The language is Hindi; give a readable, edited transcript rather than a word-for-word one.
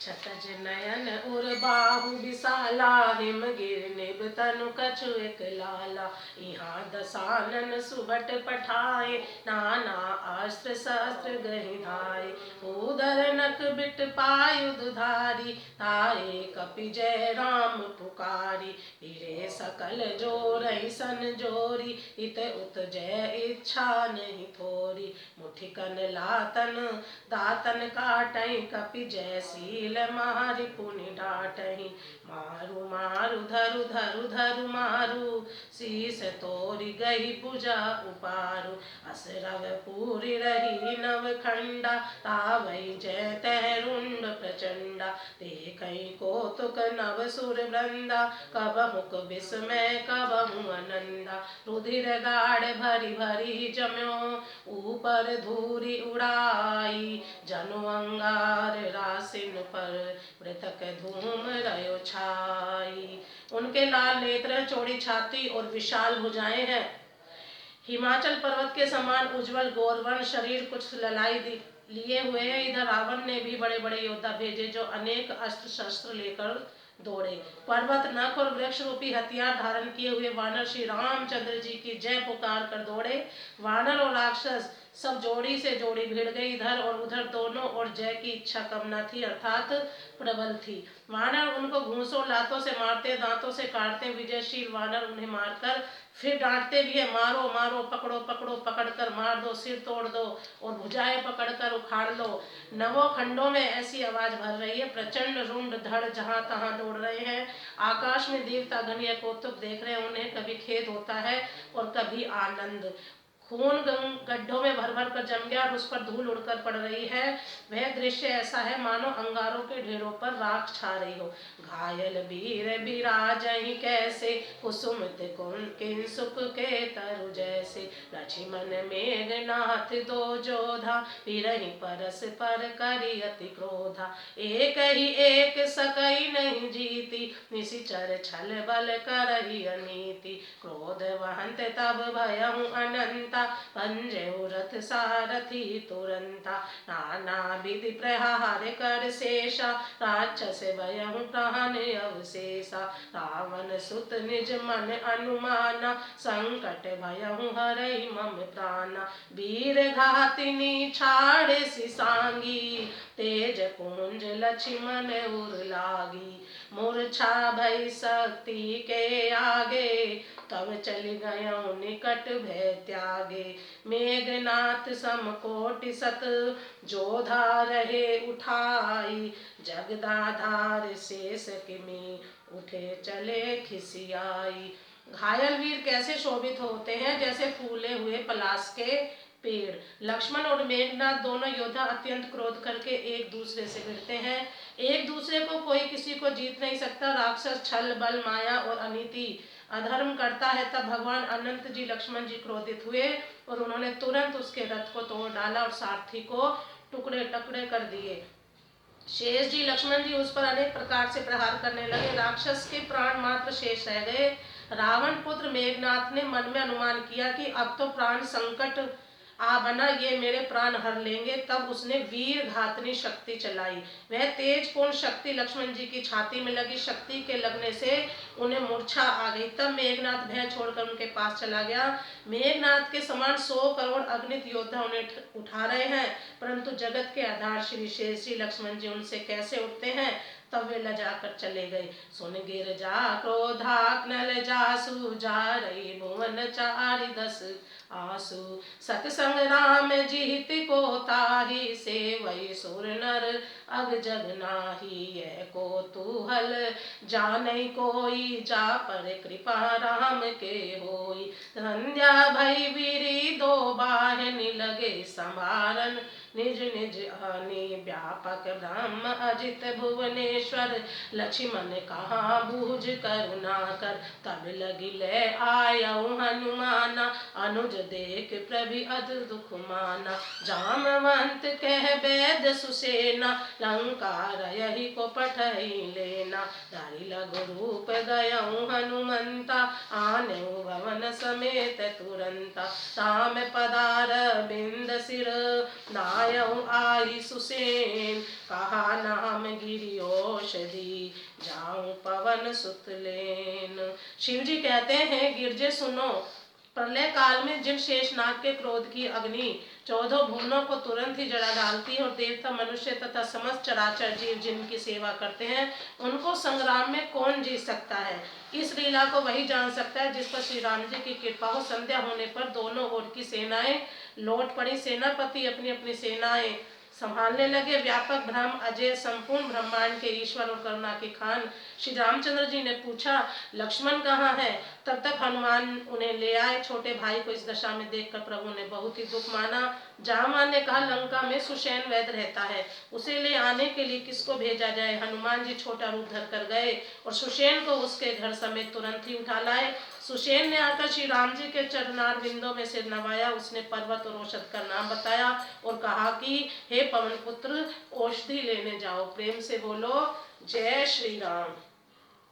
छतज नयन उर बाहु विशाला, हिमगिर निभ तनु कछु एक लाला। यहाँ दसानन सुबट पठाए, नाना अस्त्र शस्त्र गहि धाये। उदर नक बिट पायुध धारी, ताए कपि जय राम पुकारी। फिरे सकल जोरहि सन जोरी, इत उत जय इच्छा नहीं थोरी। मुठिकन लातन दातन काटहि, कपि जय शील मारि पुनि डांटहि। मारु मारु धरु धरु धरु मारु, शीस तोरि गहि भुजा उपारु। अस रव पूरि रही नव खंडा, तावै जय तै रुंड प्रचंडा। देखहि कौतुक नव सुर वृंदा, कबहुक विस्मय कबहु आनंदा। रुधिर गाढ़ भरी भरी जम्यो, ऊपर धूरि उड़ाई। जनु अंगार रासिन पर, मृतक धूम रयो छाई। उनके लाल नेत्र, चौड़ी छाती और विशाल भुजाएं हैं। हिमाचल पर्वत के समान उज्जवल गौरवर्ण शरीर, कुछ ललाई लिए हुए है। इधर रावण ने भी बड़े बड़े योद्धा भेजे, जो अनेक अस्त्र शस्त्र लेकर दौड़े। पर्वत, नख और वृक्ष रूपी हथियार धारण किए हुए वानर श्री रामचंद्र जी की जय पुकार कर दौड़े। वानर और राक्षस सब जोड़ी से जोड़ी भिड़ गई। इधर और उधर दोनों और जय की इच्छा कम न थी, अर्थात प्रबल थी। वानर उनको घूंसों लातों से मारते, दांतों से काटते। विजयशील वानर उन्हें मारकर फिर डांटते भी है, मारो मारो, पकड़ो पकड़ो, पकड़कर मार दो, सिर तोड़ दो और भुजाएं पकड़कर उखाड़ लो। नवों खंडों में ऐसी आवाज भर रही है। प्रचंड रुंड धड़ जहां तहां दौड़ रहे हैं। आकाश में देवता गण यह कौतुक देख रहे हैं। उन्हें कभी खेद होता है और कभी आनंद। खून गड्ढों में भर भर कर जम गया और उस पर धूल उड़कर पड़ रही है। वह दृश्य ऐसा है मानो अंगारों के ढेरों पर राख छा रही हो। घायल वीर बिराजहि कैसे, कुसुमित किंसुक के तरु जैसे। लक्ष्मण मेघनाथ दो जोधा, फिरहि परस पर करि अति क्रोधा। एक ही एक सकई नहीं जीती, निशिचर छल बल करहि अनीति। क्रोध वहंत तब भयहु अनंता, पंजहु रथ सारथी तुरंता। नाना विधि प्रहार कर शेषा, राक्षस भयहु प्राण अवशेषा। रावण सुत निज मन अनुमाना, संकट भयहु हरई मम प्राणा। वीर घातिनी छाड़े सांगी, तेज पुंज लक्ष्मण उर लागी। मूर्छा भई शक्ति के आगे, तब चली गयो निकट भय त्यागे। मेघनाथ समकोटि सत, जोधा रहे उठाई। जगदाधार शेष किमी, उठे चले खिसियाई। घायल वीर कैसे शोभित होते हैं, जैसे फूले हुए पलाश के पेड़। लक्ष्मण और मेघनाथ दोनों योद्धा अत्यंत क्रोध करके एक दूसरे से भिड़ते हैं। एक दूसरे को कोई किसी को जीत नहीं सकता। राक्षस छल बल माया और अनीति अधर्म करता है। तब भगवान अनंत जी लक्ष्मण जी क्रोधित हुए और उन्होंने तुरंत उसके रथ को तोड़ डाला और सारथी को टुकड़े टुकड़े कर दिए। शेष जी लक्ष्मण जी उस पर अनेक प्रकार से प्रहार करने लगे। राक्षस के प्राण मात्र शेष रह गए। रावण पुत्र मेघनाथ ने मन में अनुमान किया कि अब तो प्राण संकट आ बना, ये मेरे प्राण हर लेंगे। तब उसने वीर घातनी शक्ति चलाई। वह तेज पूर्ण शक्ति लक्ष्मण जी की छाती में लगी। शक्ति के लगने से उन्हें मूर्छा आ गई। तब मेघनाथ भय छोड़कर उनके पास चला गया। मेघनाथ के समान 100 करोड़ अगणित योद्धा उन्हें उठा रहे हैं, परंतु जगत के आधार श्री शेष जी लक्ष्मण जी उनसे कैसे उठते हैं। तब वे लजा कर चले गए। सुन गिर जा क्रोधाग्नल जासु, जा रही भुवन चारि दस आसु। सतसंग राम जीत को ताहि, सेवै सुर नर अग जग नाही। यह को तूहल जानई कोई, जा पर कृपा राम के होई। संध्या भई वीरी दो बाहनि, लगे संभारन निज निज आनी। व्यापक ब्रह्म अजित भुवनेश्वर, लक्ष्मण कहाँ बूझ करुणा कर। तब लगी ले आयऊ हनुमाना, अनुज देख प्रभि अद दुख माना। जामवंत कह वेद सुसेना, लंका रयहि को पठहि लेना। धरि लघु रूप गयऊ हनुमंता, आनेऊ भवन समेत तुरंता। राम पदार बिंद सिर, ना आयऊ आई सुसेन, कहा नाम गिरी औषधि, जाऊं पवन सुत लेन। शिव जी कहते हैं गिरजे सुनो, प्रलय काल में जिन शेषनाग के क्रोध की अग्नि 14 भुवनों को तुरंत ही जला डालती है और देवता मनुष्य तथा समस्त चराचर जीव जिनकी सेवा करते हैं, उनको संग्राम में कौन जीत सकता है। इस लीला को वही जान सकता है जिस पर श्री राम जी की कृपा हो। संध्या होने पर दोनों ओर की सेनाएं लौट पड़ी। सेनापति अपनी अपनी सेनाएं संभालने लगे। व्यापक ब्रह्म अजय संपूर्ण ब्रह्मांड के ईश्वर और करुणा के खान श्री रामचंद्र जी ने पूछा लक्ष्मण कहाँ है। तब तक हनुमान उन्हें ले आए। छोटे भाई को इस दशा में देखकर प्रभु ने बहुत ही दुख माना। जामवान ने कहा लंका में सुषेण वैद्य रहता है, उसे ले आने के लिए किसको भेजा जाए। हनुमान जी छोटा रूप धर कर गए और सुषेण को उसके घर समेत तुरंत ही उठा लाए। सुषेण ने आकर श्री राम जी के चरणार बिंदों में सिर नवाया। उसने पर्वत और औषध का नाम बताया और कहा कि हे पवन पुत्र, औषधि लेने जाओ। प्रेम से बोलो जय श्री राम।